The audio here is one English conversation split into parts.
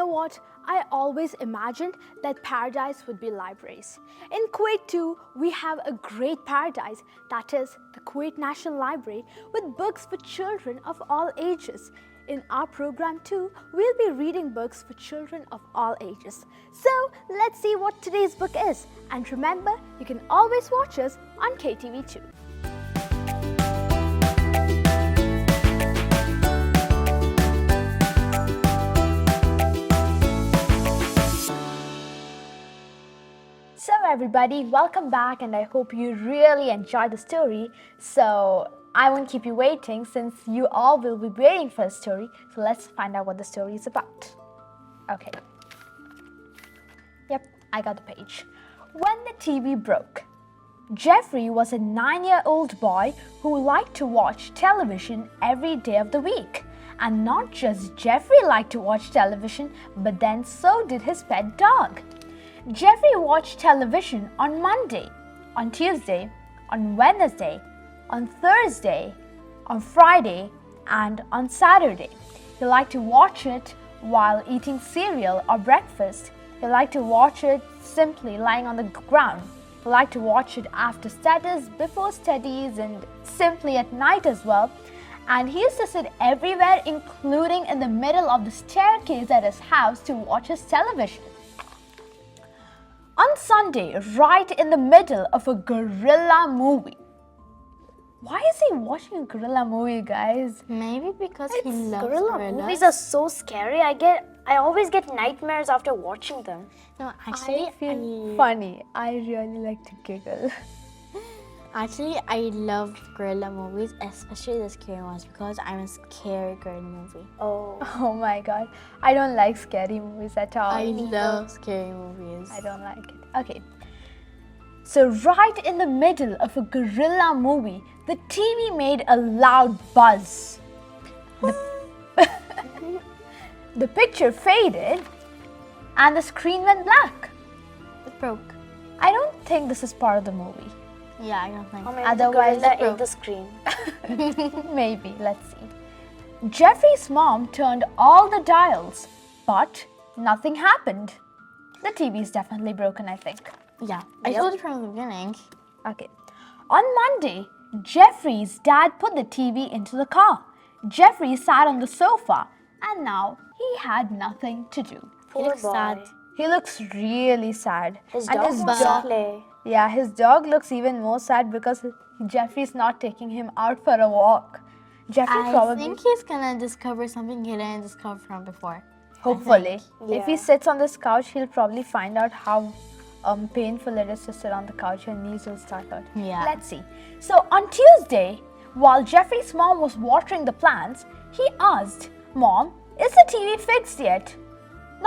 know what? I always imagined that paradise would be libraries. In Kuwait too, we have a great paradise, that is the Kuwait National Library, with books for children of all ages. In our program too, we'll be reading books for children of all ages. So let's see what today's book is. And remember, you can always watch us on KTV2. So everybody, welcome back, and I hope you really enjoyed the story. So I won't keep you waiting since you all will be waiting for a story. So let's find out what the story is about. Okay. Yep, I got the page. When the TV broke. Jeffrey was a 9-year-old boy who liked to watch television every day of the week. And not just Jeffrey liked to watch television, but then so did his pet dog. Jeffrey watched television on Monday, on Tuesday, on Wednesday, on Thursday, on Friday, and on Saturday. He liked to watch it while eating cereal or breakfast. He liked to watch it simply lying on the ground. He liked to watch it after studies, before studies, and simply at night as well. And he used to sit everywhere, including in the middle of the staircase at his house to watch his television. On Sunday, right in the middle of a gorilla movie. Why is he watching a gorilla movie, guys? Maybe because he loves gorilla gorillas. movies are so scary. I always get nightmares after watching them. No, actually, I feel funny. I really like to giggle. Actually, I love gorilla movies, especially the scary ones, because I'm a scary gorilla movie. Oh my god. I don't like scary movies at all. I love scary movies. I don't like it. Okay. So right in the middle of a gorilla movie, the TV made a loud buzz. The picture faded and the screen went black. It broke. I don't think this is part of the movie. Yeah, I don't think. Or maybe Otherwise, the it gorilla ate the screen. Maybe, let's see. Jeffrey's mom turned all the dials, but nothing happened. The TV is definitely broken, I think. Yeah, I told you from the beginning. Okay. On Monday, Jeffrey's dad put the TV into the car. Jeffrey sat on the sofa, and now he had nothing to do. He looks boy. sad. He looks really sad. His And dog wants to dog- play. Yeah, his dog looks even more sad because Jeffrey's not taking him out for a walk. Jeffrey I probably, think he's gonna discover something he didn't discover from before. hopefully, Yeah. if he sits on this couch, he'll probably find out how painful it is to sit on the couch and knees will start hurt. Yeah. Let's see. So on Tuesday, while Jeffrey's mom was watering the plants, he asked, "Mom, is the TV fixed yet?"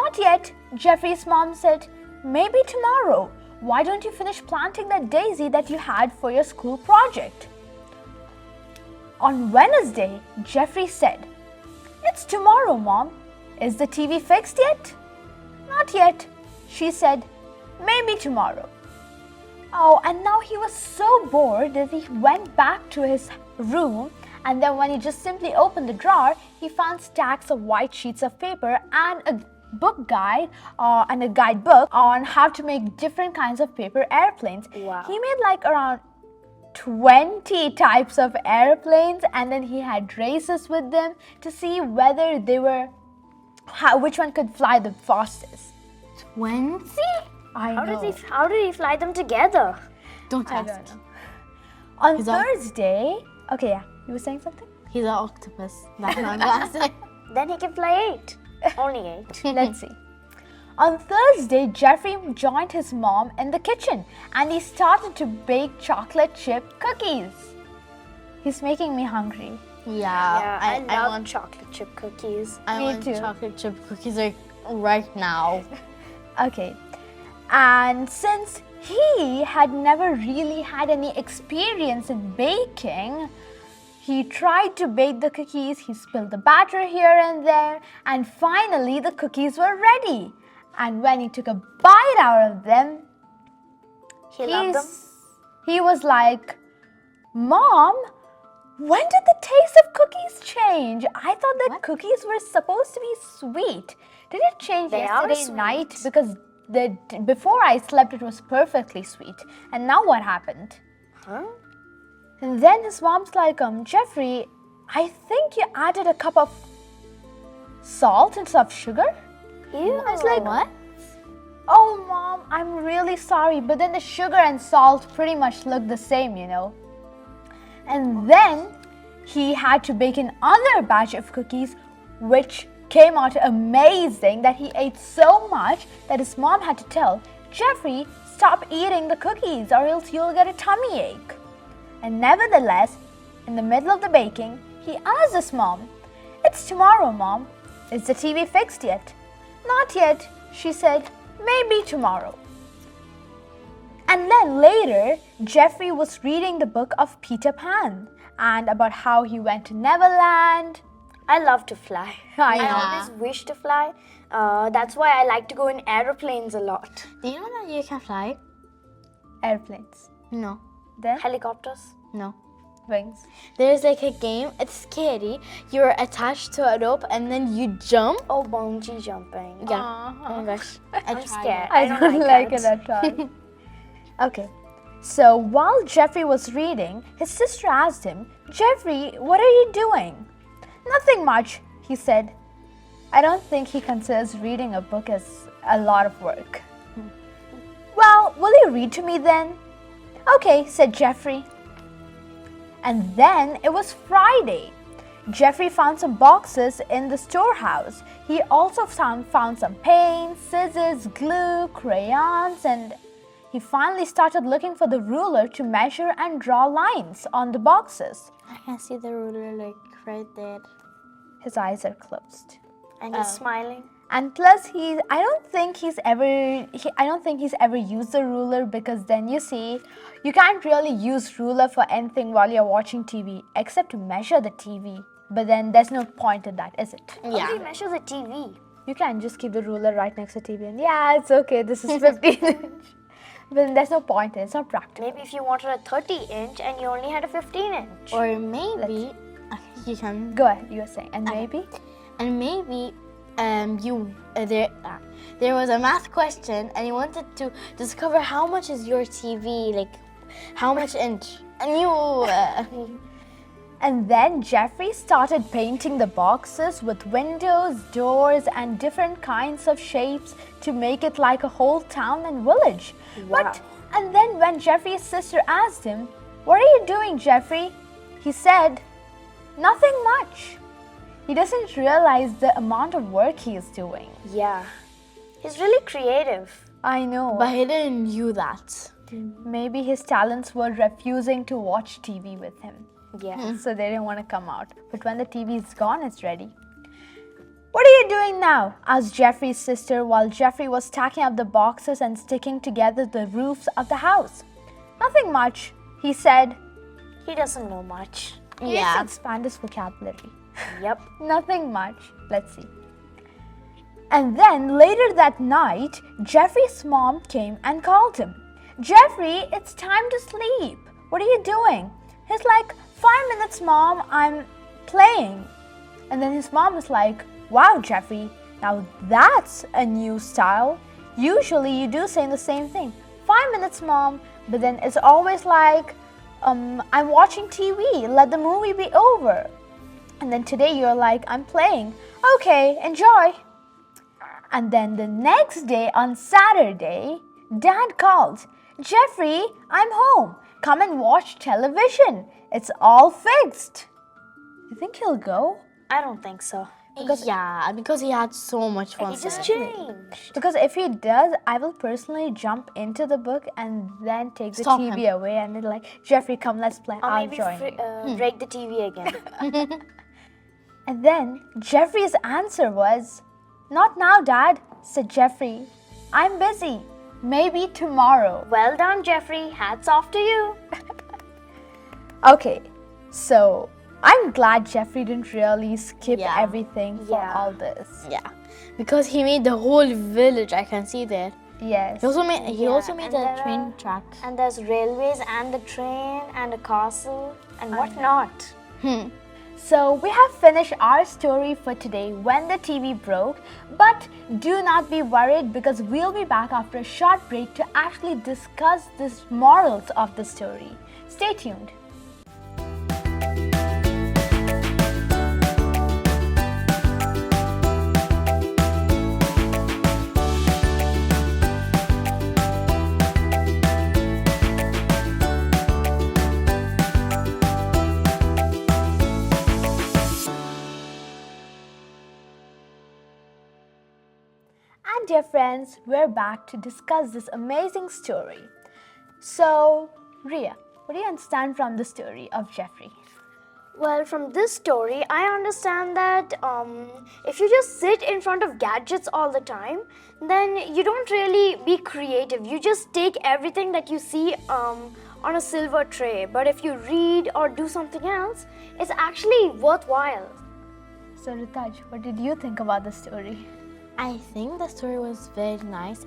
"Not yet," Jeffrey's mom said. "Maybe tomorrow. Why don't you finish planting that daisy that you had for your school project?" On Wednesday, Jeffrey said, "It's tomorrow, Mom. Is the TV fixed yet?" "Not yet," she said. "Maybe tomorrow." Oh, and now he was so bored that he went back to his room, and then when he just simply opened the drawer, he found stacks of white sheets of paper and a book guide and a guidebook on how to make different kinds of paper airplanes. Wow. He made like around 20 types of airplanes, and then he had races with them to see whether they were which one could fly the fastest. 20? I know. How did he fly them together? Don't I ask. don't know. On He's a- Thursday, okay, yeah, you were saying something? He's an octopus. That's not glasses. Then he can fly 8. Only 8. Let's see. On Thursday, Jeffrey joined his mom in the kitchen and he started to bake chocolate chip cookies. He's making me hungry. Yeah, I love want chocolate chip cookies. I Me want too. chocolate chip cookies like right now. Okay. And since he had never really had any experience in baking, he tried to bake the cookies, he spilled the batter here and there, and finally the cookies were ready. And when he took a bite out of them, He loved them. he was like, "Mom, When did the taste of cookies change? I thought that cookies were supposed to be sweet. Did it change They are yesterday sweet. night? Because before I slept, it was perfectly sweet. And now what happened? Huh? And then his mom's like, Jeffrey, I think you added a cup of salt instead of sugar. Ew. I was like, What? oh, Mom, I'm really sorry. But then the sugar and salt pretty much look the same, you know. And then he had to bake another batch of cookies, which came out amazing, that he ate so much that his mom had to tell, Jeffrey, stop eating the cookies or else you'll get a tummy ache. And nevertheless, in the middle of the baking, he asked his mom, it's tomorrow, Mom. Is the TV fixed yet? Not yet, she said, maybe tomorrow. And then later, Jeffrey was reading the book of Peter Pan and about how he went to Neverland. I love to fly. I I know. always wish to fly. That's why I like to go in aeroplanes a lot. Do you know that you can fly? Airplanes. No. Then Helicopters. No. wings. There's like a game, it's scary. You're attached to a rope and then you jump. Oh, bungee jumping. Yeah. Oh my gosh. I'm scared. I don't like heights. it at all. Okay. So while Jeffrey was reading, his sister asked him, Jeffrey, what are you doing? Nothing much, he said. I don't think he considers reading a book as a lot of work. Well, will you read to me then? Okay, said Jeffrey. And then it was Friday. Jeffrey found some boxes in the storehouse. He also found some paints, scissors, glue, crayons, and he finally started looking for the ruler to measure and draw lines on the boxes. I can see the ruler like right there. His eyes are closed. And he's smiling. And plus, I don't think he's ever used the ruler, because then you see, you can't really use ruler for anything while you're watching TV except to measure the TV. But then there's no point in that, is it? How do you measure the TV? You can just keep the ruler right next to TV and yeah, it's okay, this is 15 inch. But then there's no point in it, it's not practical. Maybe if you wanted a 30-inch and you only had a 15-inch. Or maybe you can Go ahead, you were saying. And maybe? there was a math question and you wanted to discover how much is your TV, like how much inch, and you And then Jeffrey started painting the boxes with windows, doors, and different kinds of shapes to make it like a whole town and village. Wow. And then when Jeffrey's sister asked him, "What are you doing, Jeffrey?" he said, "Nothing much." He doesn't realize the amount of work he is doing. Yeah. He's really creative. I know. but he didn't knew that. Maybe his talents were refusing to watch TV with him. Yeah. So they didn't want to come out. But when the TV is gone, it's ready. "What are you doing now?" asked Jeffrey's sister while Jeffrey was stacking up the boxes and sticking together the roofs of the house. "Nothing much," he said. He doesn't know much. He needs to expand his vocabulary. Yep. Nothing much. Let's see. And then later that night, Jeffrey's mom came and called him. "Jeffrey, it's time to sleep. What are you doing?" He's like, "5 minutes, Mom, I'm playing." And then his mom is like, "Wow, Jeffrey, now that's a new style. Usually you do say the same thing. 5 minutes, Mom." But then it's always like, "I'm watching TV. Let the movie be over." And then today you're like, "I'm playing." "Okay, enjoy." And then the next day on Saturday, Dad called, "Jeffrey, I'm home. Come and watch television. It's all fixed." You think he'll go? I don't think so. Because he had so much fun. He just Saturday. changed. Because if he does, I will personally jump into the book and then take the Stop TV him. away and be like, "Jeffrey, come, let's play." Or I'll maybe join you. break the TV again. And then Jeffrey's answer was, "Not now, Dad," said Jeffrey. "I'm busy. Maybe tomorrow." Well done, Jeffrey. Hats off to you. Okay, so I'm glad Jeffrey didn't really skip Yeah. everything for Yeah. all this. Yeah, because he made the whole village. I can see there. Yes. He also made and the there train are- tracks. And there's railways and a train and a castle and whatnot. So we have finished our story for today, When the TV Broke, but do not be worried because we'll be back after a short break to actually discuss the morals of the story. Stay tuned. And dear friends, we're back to discuss this amazing story. So, Ria, what do you understand from the story of Jeffrey? Well, from this story, I understand that if you just sit in front of gadgets all the time, then you don't really be creative. You just take everything that you see on a silver tray. But if you read or do something else, it's actually worthwhile. So, Ritaj, what did you think about the story? I think the story was very nice,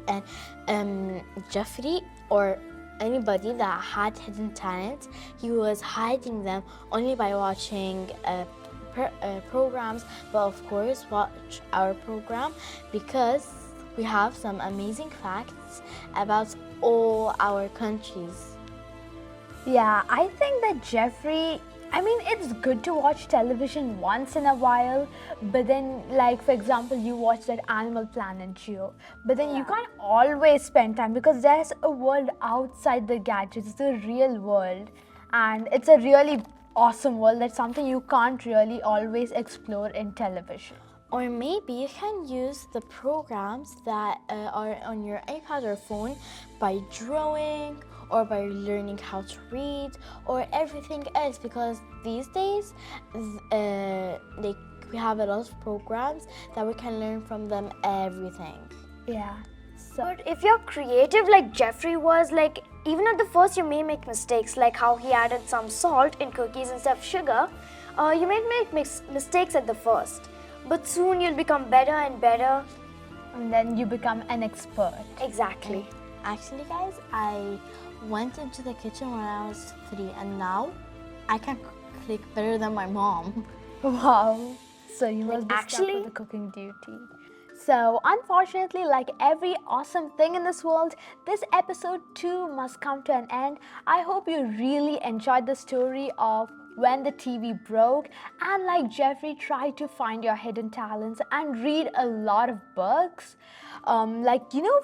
and Jeffrey, or anybody that had hidden talents, he was hiding them only by watching programs, but of course watch our program because we have some amazing facts about all our countries. Yeah, I think that Jeffrey, it's good to watch television once in a while, but then, like, for example, you watch that Animal Planet show, but then you can't always spend time because there's a world outside the gadgets, it's a real world, and it's a really awesome world. That's something you can't really always explore in television. Or maybe you can use the programs that are on your iPad or phone by drawing or by learning how to read or everything else, because these days we have a lot of programs that we can learn from them everything. Yeah. So, But if you're creative like Jeffrey was, like, even at the first you may make mistakes, like how he added some salt in cookies instead of sugar. You may make mistakes at the first, but soon you'll become better and better. and then you become an expert. Exactly. Actually, guys, I went into the kitchen when I was 3, and now I can cook better than my mom. Wow. So you must be stuck actually- with the cooking duty. So unfortunately, like every awesome thing in this world, this episode too must come to an end. I hope you really enjoyed the story of When the TV Broke, and like Jeffrey, try to find your hidden talents and read a lot of books.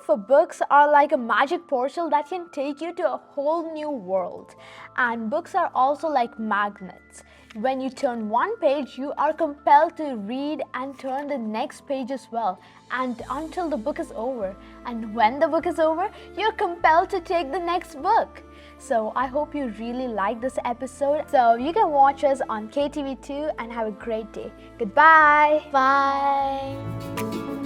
For books are like a magic portal that can take you to a whole new world. And books are also like magnets. When you turn one page, you are compelled to read and turn the next page as well, and until the book is over. And when the book is over, you're compelled to take the next book. So I hope you really like this episode. So you can watch us on KTV2 and have a great day. Goodbye. Bye.